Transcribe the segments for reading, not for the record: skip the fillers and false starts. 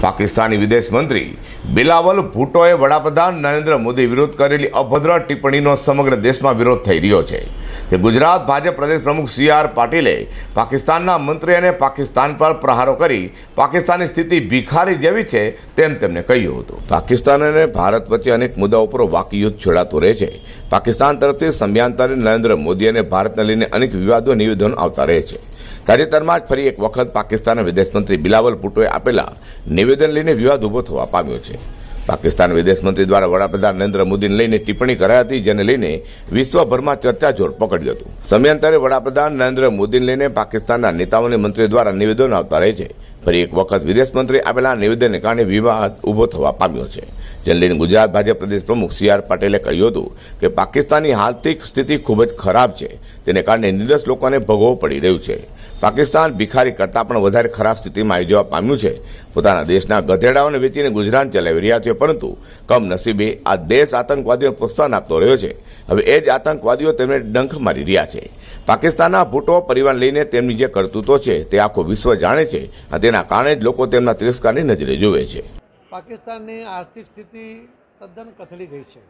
પાકિસ્તાની વિદેશ મંત્રી બિલાવલ ભુટ્ટોએ વડાપ્રધાન નરેન્દ્ર મોદી વિરુદ્ધ કરેલી અભદ્ર ટિપ્પણીનો સમગ્ર દેશમાં વિરોધ થઈ રહ્યો છે। તે ગુજરાત ભાજપ પ્રદેશ પ્રમુખ CR પાટીલે પાકિસ્તાનના મંત્રી અને પાકિસ્તાન પર પ્રહારો કરી પાકિસ્તાનની સ્થિતિ ભિખારી જેવી છે તેમ તેમણે કહ્યું હતું। પાકિસ્તાન અને ભારત વચ્ચે અનેક મુદ્દાઓ પર વાકયુદ્ધ છેડાતું રહે છે। પાકિસ્તાન તરફથી સમયાંતરે નરેન્દ્ર મોદી અને ભારતને લઈને અનેક વિવાદો નિવેદનો આવતા રહે છે। તાજેતરમાં જ ફરી એક વખત પાકિસ્તાનના વિદેશ મંત્રી બિલાવલ ભુટ્ટોએ આપેલા નિવેદન લઈને વિવાદ ઊભો થવા પામ્યો છે। પાકિસ્તાન વિદેશ મંત્રી દ્વારા વડાપ્રધાન નરેન્દ્ર મોદીને લઈને ટિપ્પણી કરાઈ હતી, જેને લઈને વિશ્વભરમાં ચર્ચા જોર પકડ્યું હતું। સમયાંતરે વડાપ્રધાન નરેન્દ્ર મોદીને લઈને પાકિસ્તાનના નેતાઓ અને મંત્રીઓ દ્વારા નિવેદનો આવતા રહે છે। ફરી એક વખત વિદેશ મંત્રી આપેલા નિવેદનને કારણે વિવાદ ઊભો થવા પામ્યો છે, જેને લઈને ગુજરાત ભાજપ પ્રદેશ પ્રમુખ CR પાટીલે કહ્યું હતું કે પાકિસ્તાનની આર્થિક સ્થિતિ ખૂબ જ ખરાબ છે, તેને કારણે નિર્દોષ લોકોને ભોગવવું પડી રહ્યું છે। પાકિસ્તાન ભિખારી કરતાં પણ વધારે ખરાબ સ્થિતિમાં આવી જવા પામ્યું છે। પોતાના દેશના ગધેડાઓને વેચીને ગુજરાન ચલાવી રહ્યા છે, પરંતુ કમનસીબે આ દેશ આતંકવાદીઓને પ્રોત્સાહન આપતો રહ્યો છે। હવે એ જ આતંકવાદીઓ તેમને ડંખ મારી રહ્યા છે। પાકિસ્તાનના ભુટ્ટો પરિવાર લઈને તેમની જે કરતૂતો છે તે આખો વિશ્વ જાણે છે અને તેના કારણે જ લોકો તેમના તિરસ્કારની નજરે જુએ છે। પાકિસ્તાનની આર્થિક સ્થિતિ તદ્દન કથળી ગઈ છે।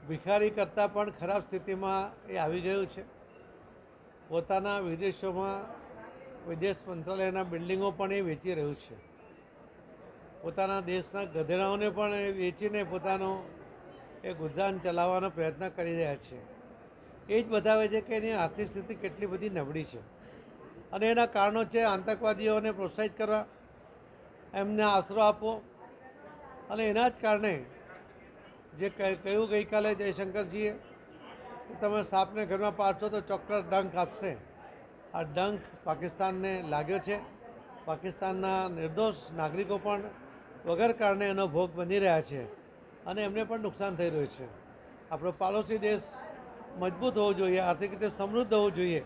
ભિખારી કરતાં પણ ખરાબ સ્થિતિમાં એ આવી ગયું છે। પોતાના વિદેશોમાં વિદેશ મંત્રાલયના બિલ્ડિંગો પણ એ વેચી રહ્યું છે। પોતાના દેશના ગધેડાઓને પણ એ વેચીને પોતાનો એ ગુજરાન ચલાવવાનો પ્રયત્ન કરી રહ્યા છે। એ જ બતાવે છે કે એની આર્થિક સ્થિતિ કેટલી બધી નબળી છે અને એના કારણો છે આતંકવાદીઓને પ્રોત્સાહિત કરવા, એમને આશરો આપવો અને એના જ કારણે જે કહ્યું ગઈકાલે જયશંકરજીએ કે તમે સાપને ઘરમાં પાડશો તો ચોક્કસ ડંખ આપશે। આ ડંખ પાકિસ્તાનને લાગ્યો છે। પાકિસ્તાનના નિર્દોષ નાગરિકો પણ વગર કારણે એનો ભોગ બની રહ્યા છે અને એમને પણ નુકસાન થઈ રહ્યું છે। આપણો પાડોશી દેશ મજબૂત હોવો જોઈએ, આર્થિક રીતે સમૃદ્ધ હોવું જોઈએ,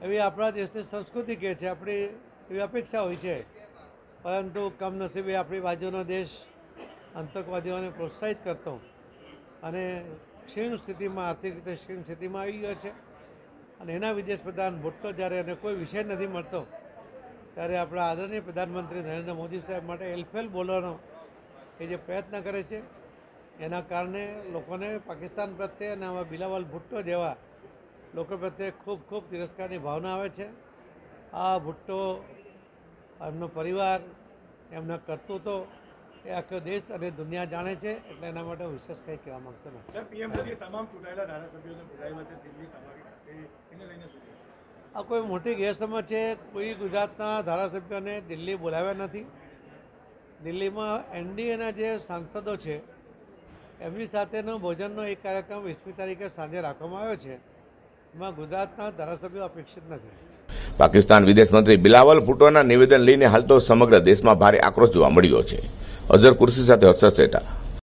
એવી આપણા દેશની સંસ્કૃતિ કહે છે, આપણી એવી અપેક્ષા હોય છે। પરંતુ કમનસીબે આપણી બાજુનો દેશ આતંકવાદીઓને પ્રોત્સાહિત કરતો અને ક્ષીણ સ્થિતિમાં, આર્થિક રીતે ક્ષીણ સ્થિતિમાં આવી ગયો છે અને એના વિદેશ પ્રધાન ભુટ્ટો જ્યારે એને કોઈ વિષય નથી મળતો ત્યારે આપણા આદરણીય પ્રધાનમંત્રી નરેન્દ્ર મોદી સાહેબ માટે એલફેલ બોલવાનો એ જે પ્રયત્ન કરે છે, એના કારણે લોકોને પાકિસ્તાન પ્રત્યે અને આવા બિલાવલ ભુટ્ટો જેવા લોકો પ્રત્યે ખૂબ ખૂબ તિરસ્કારની ભાવના આવે છે। આ ભુટ્ટો, એમનો પરિવાર, એમના કરતૂતો એ આખો દેશ અને દુનિયા જાણે છે, એટલે એના માટે વિશેષ કંઈ કહેવા માંગતો નથી। PM મોદીએ તમામ ચૂંટાયેલા ધારાસભ્યોને બોલાવ્યા છે દિલ્હી તમારી સાથે, એને લઈને શું? આ કોઈ મોટી ગેરસમજ છે। કોઈ ગુજરાતના ધારાસભ્યોને દિલ્હી બોલાવ્યા નથી। દિલ્હીમાં NDAના જે સાંસદો છે એમની સાથેનો ભોજનનો એક કાર્યક્રમ 20મી તારીખે સાંજે રાખવામાં આવ્યો છે, એમાં ગુજરાતના ધારાસભ્યો અપેક્ષિત નથી। પાકિસ્તાન વિદેશ મંત્રી બિલાવલ ભુટ્ટોના નિવેદન લઈને હાલ તો સમગ્ર દેશમાં ભારે આક્રોશ જોવા મળ્યો છે। અઝર કુર્સી સાથે હર્ષદ સેઠા।